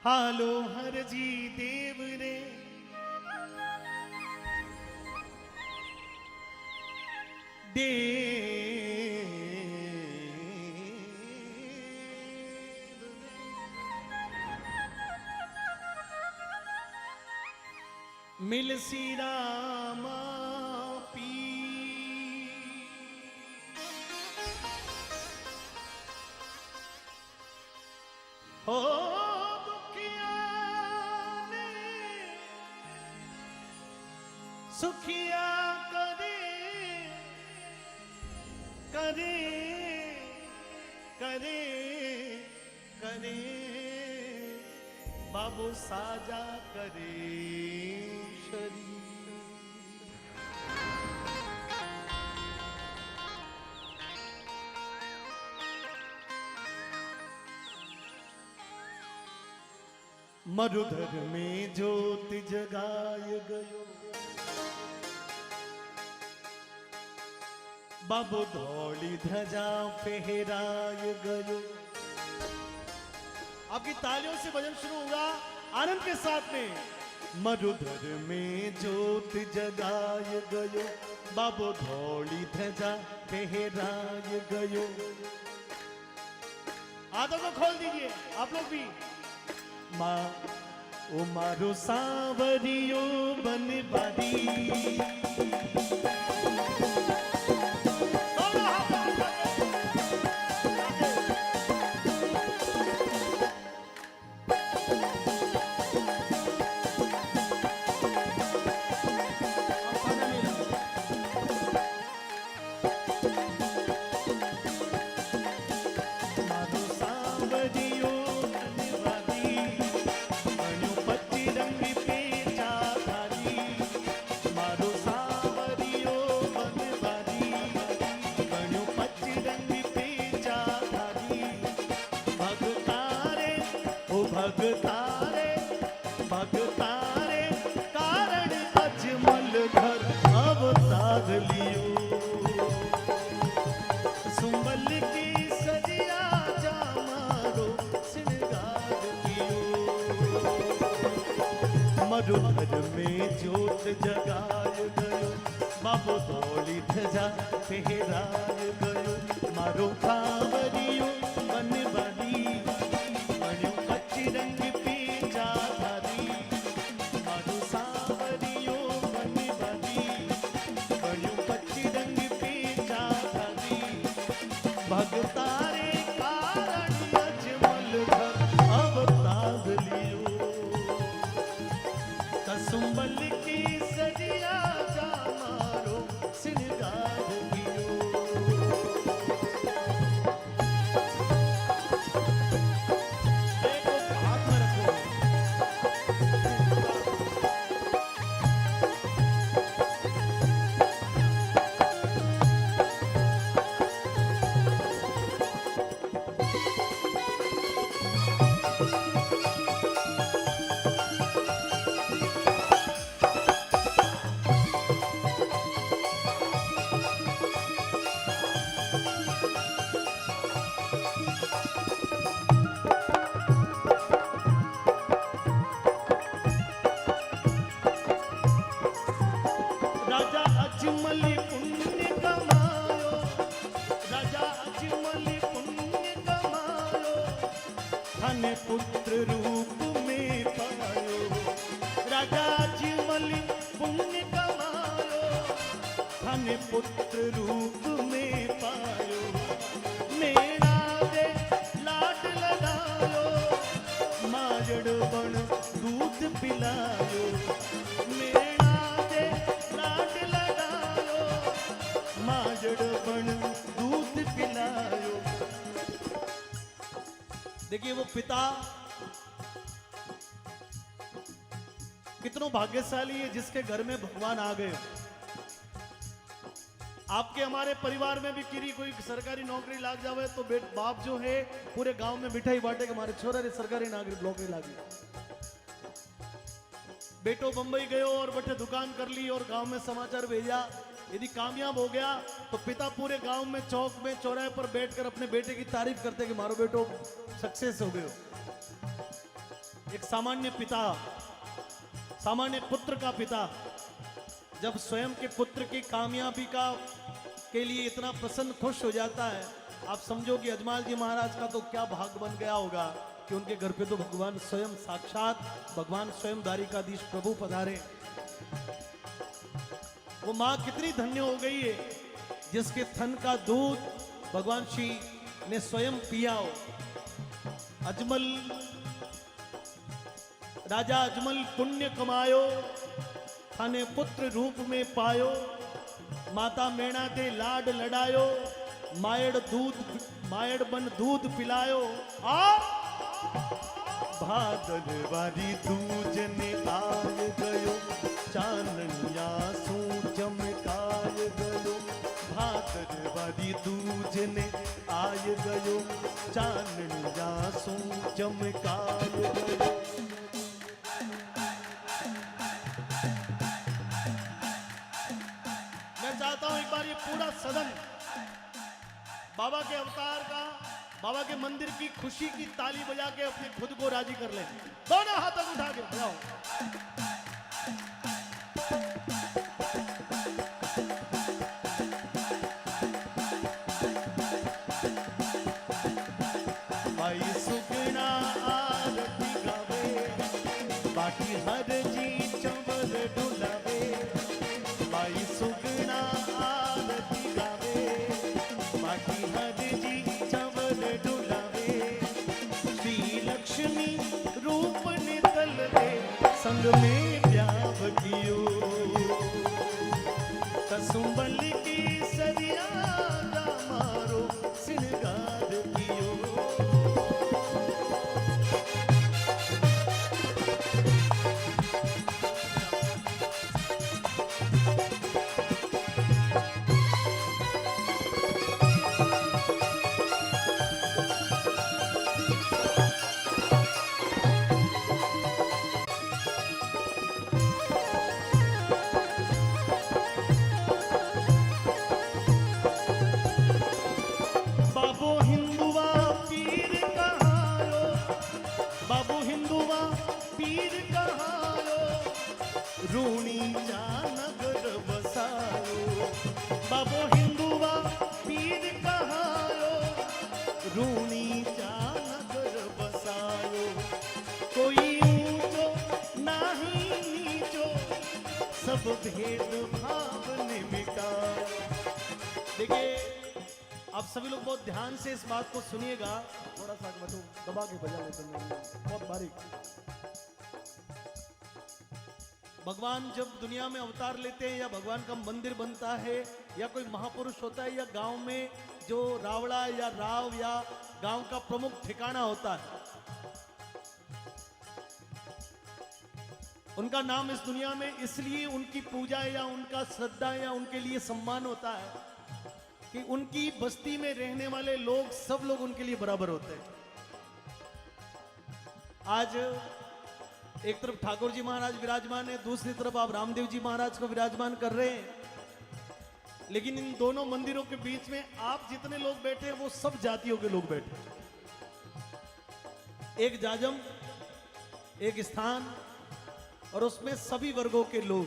हालो हर जी देव रे देव मिल सी रामा पी हो दुखिया ने सुखिया करे करे करे करे बाबू साजा करे शरीर मरुधर में ज्योत जगाय गयो बाबू धौली ध्वजा फहराय गयो। आपकी तालियों से भजन शुरू होगा आनंद के साथ में। मरुधर में ज्योत जगाय गयो बाबू धौली ध्वजा फहराय गयो। हाथों को खोल दीजिए आप लोग भी। माँ ओ मारो सांवरियो बनवारी भगतारे भगतारे कारण अजमल घर अवतार लियो। सुंबल की सजिया जा मारो श्रृंगार कियो। मरुधर में ज्योत जगाय गयो बाबू धौली ध्वजा फहराय गयो। मारो खावरियो बनवारी भगतारे कारण अजमल घर अवतार लियो। कसुंबल की सजिया जा मारो श्रृंगार कियो। देखो हाथ में रखो। राजा अजमल पुण्य कमायो राजा अजमल पुण्य कमायो धन पुत्र रूप में पायो। राजा अजमल पुण्य कमायो धन पुत्र रूप में पायो। मेरा दे लाड लगायो माजड़ बन दूध पिलायो। मेरा दे लाड लगायो माजड़ बन दूध पिलायो। देखिए वो पिता कितनों भाग्यशाली है जिसके घर में भगवान आ गए। आपके हमारे परिवार में भी किरी कोई सरकारी नौकरी लाग जावे तो बाप जो है पूरे गांव में मिठाई बांटे के हमारे छोरा रे सरकारी नौकरी लागी। बेटो बंबई गयो और बटे दुकान कर ली और गांव में समाचार भेजा। यदि कामयाब हो गया तो पिता पूरे गांव में चौक में चौराहे पर बैठकर अपने बेटे की तारीफ करते कि मारो बेटो सक्सेस हो गयो। एक सामान्य पिता, सामान्य पुत्र का पिता जब स्वयं के पुत्र की कामयाबी के लिए इतना प्रसन्न खुश हो जाता है, आप समझो कि अजमाल जी महाराज का तो क्या भाग बन गया होगा कि उनके घर पे तो भगवान स्वयं, साक्षात भगवान स्वयं द्वारिकाधीश प्रभु पधारे। वो माँ कितनी धन्य हो गई है जिसके थन का दूध भगवान श्री ने स्वयं पिया हो। अजमल, राजा अजमल पुण्य कमायो, थाने पुत्र रूप में पायो, माता मैणा दे लाड लड़ायो, मायड़ बन दूध पिलायो। और भादल वारी दूज ने आय गयो, चाननिया सू चमकाय गयो। भादल वारी दूज ने आय गयो, चाननिया सू चमकाय गयो। मैं चाहता हूं एक बार ये पूरा सदन बाबा के अवतार का, बाबा के मंदिर की खुशी की ताली बजा के अपने खुद को राजी कर ले। दोनों हाथ तक उठा के बजाओ। भाई सुगना आरती गावे, बाटी हर जी चंवर डुलावे। भाई सुगना आरती गावे, बाटी हर जी चंवर डुलावे। श्री लक्ष्मी रूप नितल दे, संग में ब्याह कियो। कसुंबल की सरिया मारो, सिंगार कियो। बाबू हिंदुआ पीर कहायो, बाबू हिंदुआ पीर कहायो, रूणी जा नगर बसायो। बाबू हिंदुआ पीर कहायो, रूणी जा नगर बसायो। कोई ऊंचो नाही नीचो, सब भेद भाव ने मिटाओ। देखिए आप सभी लोग बहुत ध्यान से इस बात को सुनिएगा। थोड़ा सा बटू दबा के बजा लेते हैं, बहुत बारीक। भगवान जब दुनिया में अवतार लेते हैं या भगवान का मंदिर बनता है या कोई महापुरुष होता है या गांव में जो रावड़ा या राव या गांव का प्रमुख ठिकाना होता है, उनका नाम इस दुनिया में इसलिए उनकी पूजा या उनका श्रद्धा या उनके लिए सम्मान होता है कि उनकी बस्ती में रहने वाले लोग, सब लोग उनके लिए बराबर होते हैं। आज एक तरफ ठाकुर जी महाराज विराजमान है, दूसरी तरफ आप रामदेव जी महाराज को विराजमान कर रहे हैं, लेकिन इन दोनों मंदिरों के बीच में आप जितने लोग बैठे हैं वो सब जातियों के लोग बैठे हैं। एक जाजम, एक स्थान, और उसमें सभी वर्गों के लोग।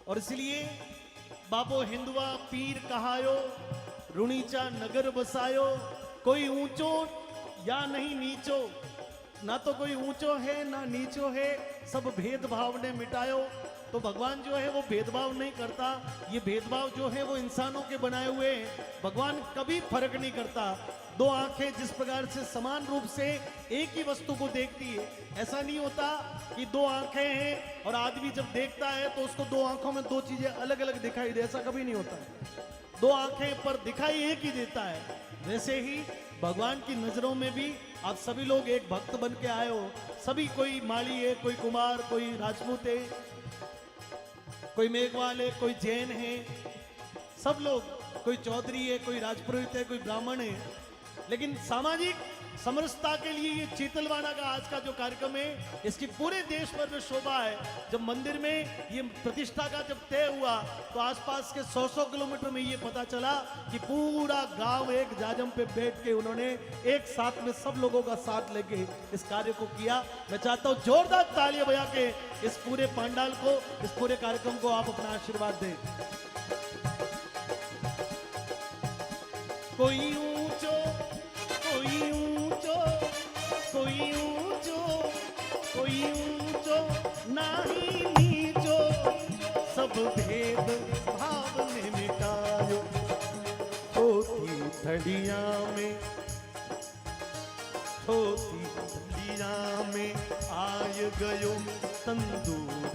और इसलिए बाबो हिंदुआ पीर कहायो, रुणीचा नगर बसायो। कोई ऊंचो या नहीं नीचो, ना तो कोई ऊंचो है ना नीचो है, सब भेदभाव ने मिटायो। तो भगवान जो है वो भेदभाव नहीं करता। ये भेदभाव जो है वो इंसानों के बनाए हुए हैं। भगवान कभी फर्क नहीं करता। दो आंखें जिस प्रकार से समान रूप से एक ही वस्तु को देखती है, ऐसा नहीं होता कि दो आंखें हैं और आदमी जब देखता है तो उसको दो आंखों में दो चीजें अलग अलग दिखाई दे, ऐसा कभी नहीं होता है। दो आंखें पर दिखाई एक ही देता है। वैसे ही भगवान की नजरों में भी आप सभी लोग एक भक्त बन के आए हो। सभी, कोई माली है, कोई कुमार, कोई राजपूत है, कोई मेघवाल है, कोई जैन है, सब लोग, कोई चौधरी है, कोई राजपुरोहित है, कोई ब्राह्मण है, लेकिन सामाजिक समरसता के लिए ये चेतलवाना का आज का जो कार्यक्रम है, इसकी पूरे देश भर में शोभा है। जब मंदिर में ये प्रतिष्ठा का जब तय हुआ तो आसपास के 100 किलोमीटर में ये पता चला कि पूरा गांव एक जाजम पे बैठ के उन्होंने एक साथ में सब लोगों का साथ लेके इस कार्य को किया। मैं चाहता हूं जोरदार तालियां बजा के इस पूरे पंडाल को, इस पूरे कार्यक्रम को आप अपना आशीर्वाद दें। कोई ऊंचो, कोई ऊंचो, कोई ऊंचो, कोई ऊंचो नाही नीचो, सब भेद भाव ने मिटायो। छोटी थड़िया में, छोटी थड़िया में आय गयो तंदूर।